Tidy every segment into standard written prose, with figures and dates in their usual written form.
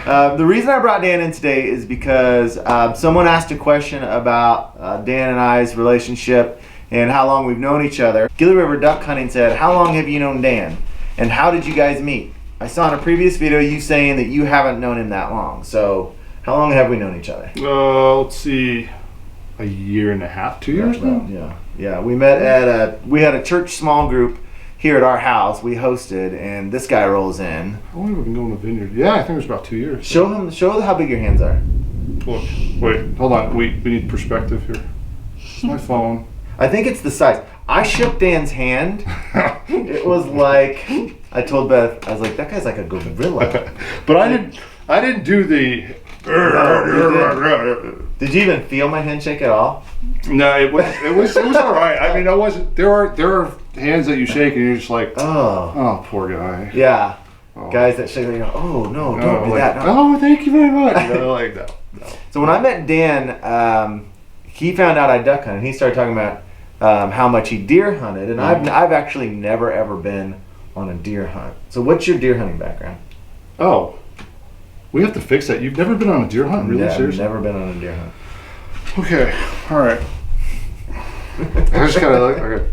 The reason I brought Dan in today is because someone asked a question about Dan and I's relationship and how long we've known each other. Gilly River Duck Hunting said, how long have you known Dan? And how did you guys meet? I saw in a previous video you saying that you haven't known him that long. So how long have we known each other? Let's see, a year and a half, 2 years now? Yeah. We met we had a church small group here at our house. We hosted, and this guy rolls in. How long have we been going to the vineyard? Yeah, I think it was about 2 years. Show how big your hands are. Look, wait, hold on. We need perspective here. It's my phone. I think it's the size. I shook Dan's hand. It was like, I told Beth, I was like, that guy's like a gorilla. But I didn't do the. Did you even feel my handshake at all? No, it was all right. I mean, I wasn't. There are hands that you shake and you're just like, oh, poor guy. Yeah, guys that shake, they go, oh no, don't do that. No. Oh, thank you very much. Like no. So when I met Dan, he found out I duck hunted. He started talking about how much he deer hunted, and I've actually never ever been on a deer hunt. So what's your deer hunting background? Oh, we have to fix that. You've never been on a deer hunt, really? Yeah, Seriously? I've never been on a deer hunt. Okay, all right. I just gotta look. Okay.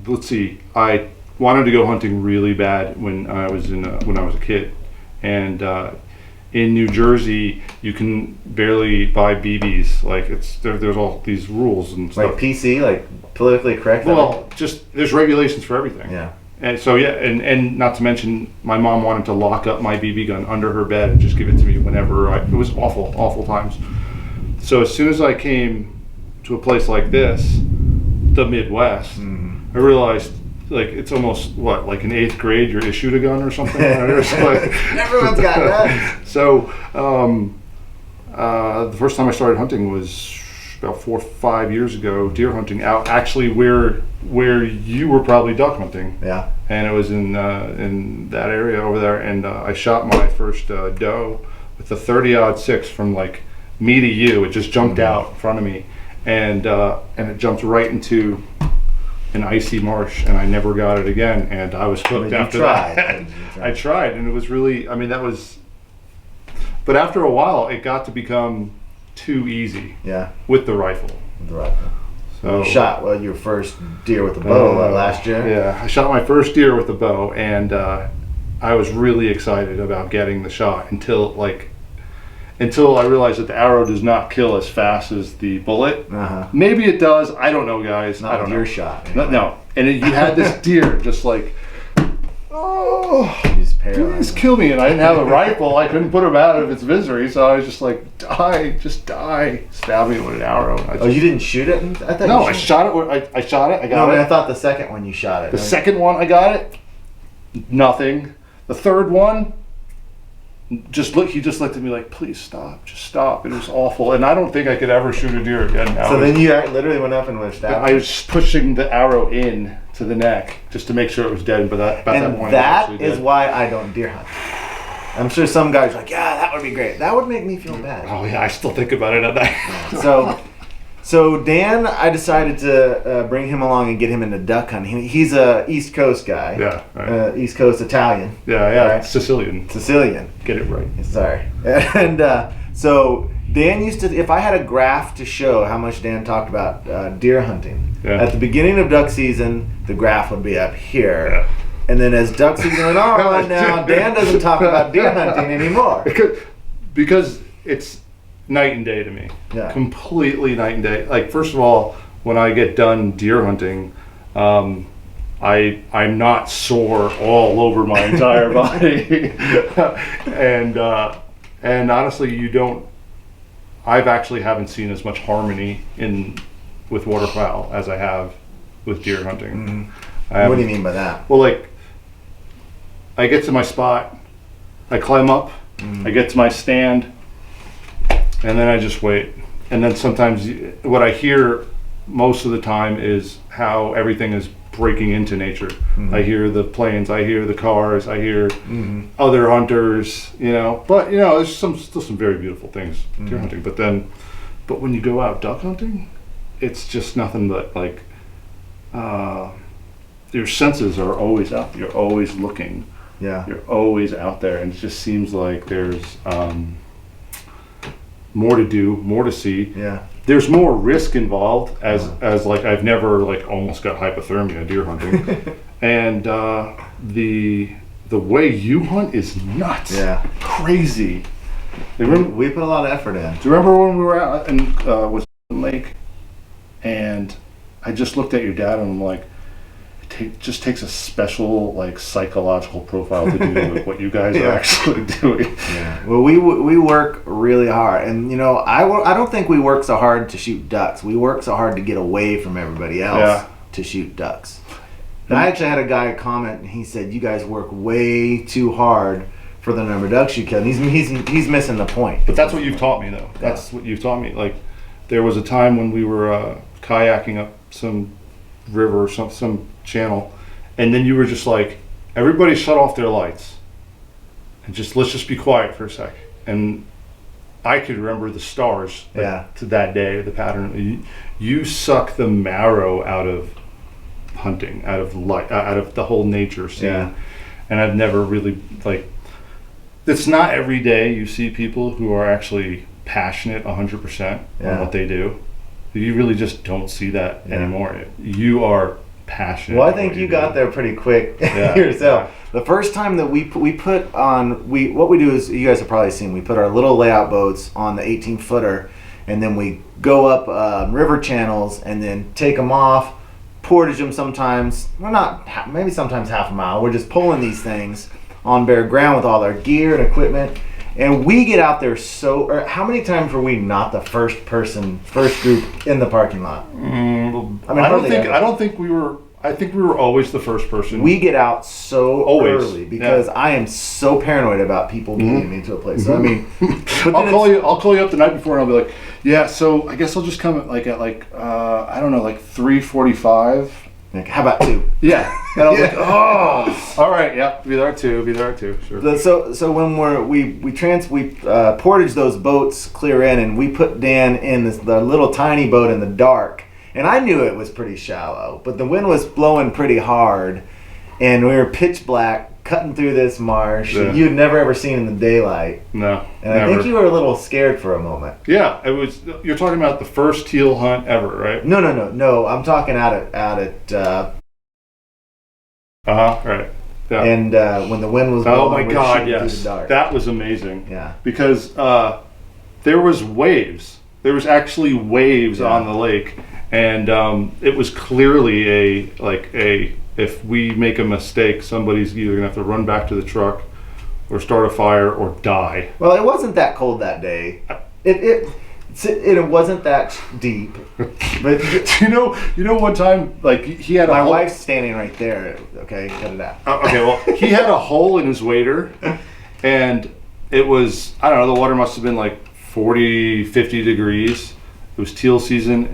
Let's see. I wanted to go hunting really bad when I was a kid, and in New Jersey, you can barely buy BBs. Like there's all these rules and stuff. Like PC, like politically correct. Well, just there's regulations for everything. Yeah. And so and not to mention, my mom wanted to lock up my BB gun under her bed and just give it to me whenever. It was awful times. So as soon as I came to a place like this, the Midwest, I realized like it's almost like in 8th grade you're issued a gun or something. Everyone's got guns. So the first time I started hunting was about 4 or 5 years ago, deer hunting out actually where you were probably duck hunting. Yeah. And it was in that area over there, and I shot my first doe with a 30-06 from like me to you. It just jumped out in front of me, and it jumped right into an icy marsh, and I never got it again, and I was hooked after that. I tried, and it was really, I mean, that was, but after a while it got to become too easy. Yeah. With the rifle. So you shot your first deer with a bow last year? Yeah, I shot my first deer with a bow, and I was really excited about getting the shot until I realized that the arrow does not kill as fast as the bullet. Maybe it does. I don't know, guys. Not I don't know. Your shot. Anyway. No. And you had this deer just like, please kill me. And I didn't have a rifle. I couldn't put him out of its misery. So I was just like, die. Stab me with an arrow. You didn't shoot it? I shot it. I shot it. I got it. I thought the second one you shot it. The second one I got it. Nothing. The third one, he just looked at me like, please stop. Just stop. It was awful. And I don't think I could ever shoot a deer again now. So then you literally went up and was stabbed? I was pushing the arrow in to the neck just to make sure it was dead. But that point, that is why I don't deer hunt. I'm sure some guys are like, yeah, that would be great. That would make me feel bad. Oh yeah, I still think about it at night. So Dan, I decided to bring him along and get him into duck hunting. He's a East Coast guy. Yeah. Right. East Coast Italian. Yeah. Right? Sicilian. Get it right. Sorry. And so Dan used to, if I had a graph to show how much Dan talked about deer hunting, at the beginning of duck season, the graph would be up here. Yeah. And then as duck season went on, now Dan doesn't talk about deer hunting anymore. Because it's night and day to me. Yeah. Completely night and day. Like, first of all, when I get done deer hunting, I'm not sore all over my entire body. and honestly, I've actually haven't seen as much harmony with waterfowl as I have with deer hunting. What do you mean by that? Well, like, I get to my spot, I climb up, I get to my stand, and then I just wait. And then sometimes what I hear most of the time is how everything is breaking into nature. I hear the planes, I hear the cars, I hear other hunters, But, there's still some very beautiful things deer hunting. But when you go out duck hunting, it's just nothing but like, your senses are always out. You're always looking. Yeah. You're always out there, and it just seems like there's more to do, more to see. Yeah. There's more risk involved, as like I've never like almost got hypothermia deer hunting, and the way you hunt is nuts. Yeah. Crazy. We put a lot of effort in. Do you remember when we were out in with Lake, and I just looked at your dad and I'm like, it just takes a special like psychological profile to do like what you guys are actually doing. Yeah. Well, we work really hard, and you know, I don't think we work so hard to shoot ducks. We work so hard to get away from everybody else to shoot ducks. And I actually had a guy comment, and he said, "You guys work way too hard for the number of ducks you kill." And he's missing the point. But that's what you've taught me, though. That's what you've taught me. Like, there was a time when we were kayaking up some river or some channel, and then you were just like, everybody shut off their lights and let's just be quiet for a sec. And I could remember the stars to that day, the pattern. You suck the marrow out of hunting, out of light, out of the whole nature scene. Yeah. And I've never really like, it's not every day you see people who are actually passionate 100% on what they do. You really just don't see that anymore. You are passionate. Well, I think you got there pretty quick yourself. The first time that we put on, what we do is, you guys have probably seen, we put our little layout boats on the 18-footer, and then we go up river channels and then take them off, portage them sometimes. We're not, maybe sometimes half a mile. We're just pulling these things on bare ground with all our gear and equipment. And we get out there how many times were we not the first group in the parking lot? I don't think we were. I think we were always the first person. We get out so early because I am so paranoid about people getting into a place. So I mean, I'll call you up the night before and I'll be like, yeah. So I guess I'll just come at like I don't know, like 3:45. Like, how about 2? Yeah. And I was like, oh, all right, yeah, be there at 2, sure. So when we portage those boats clear in, and we put Dan in the little tiny boat in the dark, and I knew it was pretty shallow, but the wind was blowing pretty hard, and we were pitch black cutting through this marsh that you'd never ever seen in the daylight. No, and never. I think you were a little scared for a moment. Yeah, it was. You're talking about the first teal hunt ever, right? No. I'm talking out at. Right. Yeah. And when the wind was blowing, oh my God, yes, through the dark. That was amazing. Yeah. Because there was waves. There was actually waves on the lake, and it was clearly if we make a mistake, somebody's either gonna have to run back to the truck, or start a fire, or die. Well, it wasn't that cold that day. It wasn't that deep. But you know, one time, like, he had my wife's standing right there. Okay, cut it out. Okay, well, he had a hole in his wader, and it was, I don't know, the water must have been like 40, 50 degrees. It was teal season,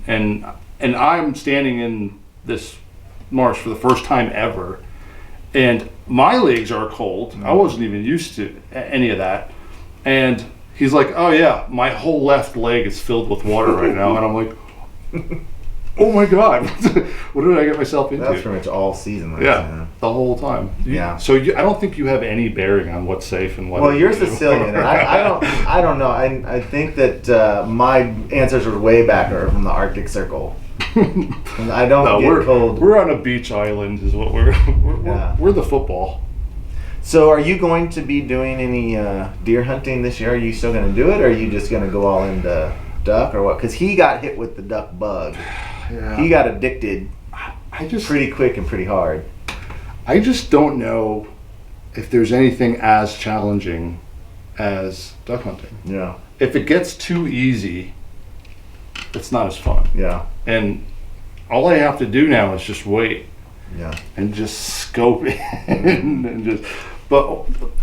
and I'm standing in this marsh for the first time ever, and my legs are cold. I wasn't even used to any of that, and he's like, oh yeah, my whole left leg is filled with water right now. And I'm like, oh my God, what did I get myself into? That's pretty much all season. The whole time. So I don't think you have any bearing on what's safe and what. Well, you're Sicilian, and I don't know. I think that my ancestors were way back from the Arctic Circle. And I don't get cold. We're on a beach island, is what we're the football. So are you going to be doing any deer hunting this year? Are you still going to do it, or are you just going to go all into duck, or what? Because he got hit with the duck bug. Yeah. He got addicted pretty quick and pretty hard. I just don't know if there's anything as challenging as duck hunting. Yeah. If it gets too easy, it's not as fun. Yeah. And all I have to do now is just wait. Yeah. And just scope it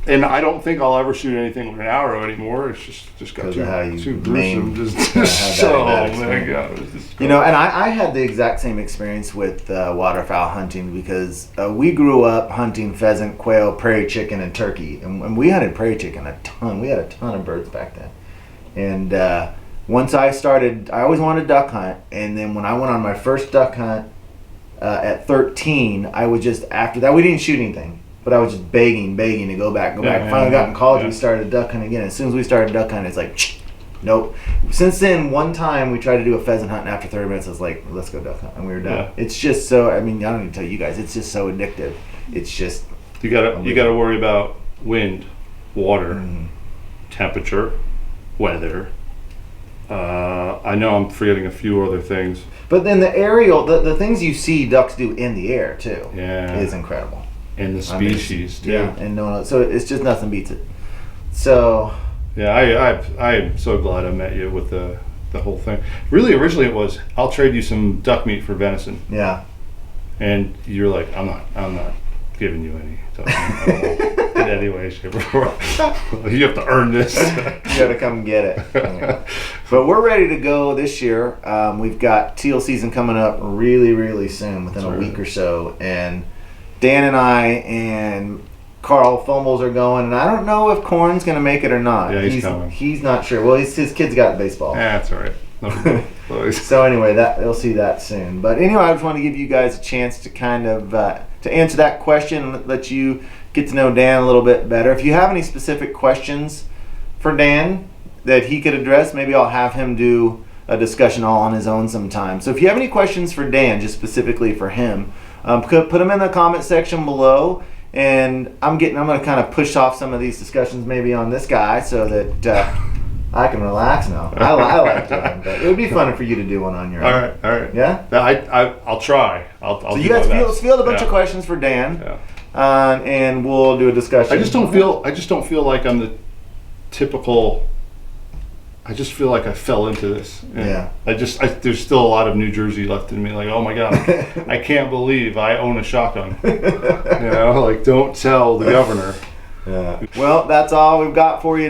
and I don't think I'll ever shoot anything with an arrow anymore. It's just got too gruesome. You know, and I had the exact same experience with waterfowl hunting, because we grew up hunting pheasant, quail, prairie chicken, and turkey, and we hunted prairie chicken a ton. We had a ton of birds back then, and once I always wanted to duck hunt, and then when I went on my first duck hunt at 13, I was just, after that, we didn't shoot anything. but I was just begging to go back. Finally got in college, we started duck hunting again. As soon as we started duck hunting, it's like, nope. Since then, one time we tried to do a pheasant hunt, and after 30 minutes, I was like, let's go duck hunt, and we were done. Yeah. It's just so, I mean, I don't even tell you guys, it's just so addictive. It's just... You gotta worry about wind, water, temperature, weather. I know I'm forgetting a few other things. But then the aerial, the things you see ducks do in the air, too, is incredible. And the species, too. Yeah, and so it's just nothing beats it. So... Yeah, I'm so glad I met you with the whole thing. Really, originally it was, I'll trade you some duck meat for venison. Yeah. And you're like, I'm not giving you any duck meat in any way, shape, or form. You have to earn this. You gotta come get it. But we're ready to go this year. We've got teal season coming up really, really soon, within a week or so. And Dan and I and Carl Fumbles are going, and I don't know if Corn's going to make it or not. Yeah, he's coming. He's not sure. Well, his kid's got baseball. Yeah, that's all right. So anyway, they'll see that soon. But anyway, I just want to give you guys a chance to kind of to answer that question and let you get to know Dan a little bit better. If you have any specific questions for Dan that he could address, maybe I'll have him do a discussion all on his own sometime. So if you have any questions for Dan, just specifically for him, put them in the comment section below. And I'm going to kind of push off some of these discussions maybe on this guy so that I can relax now. I like doing, but it would be fun for you to do one on your own. All right. Yeah? I'll try. I'll so do you guys my best. field a bunch of questions for Dan, and we'll do a discussion. I just don't feel like I'm the typical. I just feel like I fell into this. And there's still a lot of New Jersey left in me. Like, oh my God, I can't believe I own a shotgun. Like, don't tell the governor. Yeah. Well, that's all we've got for you today.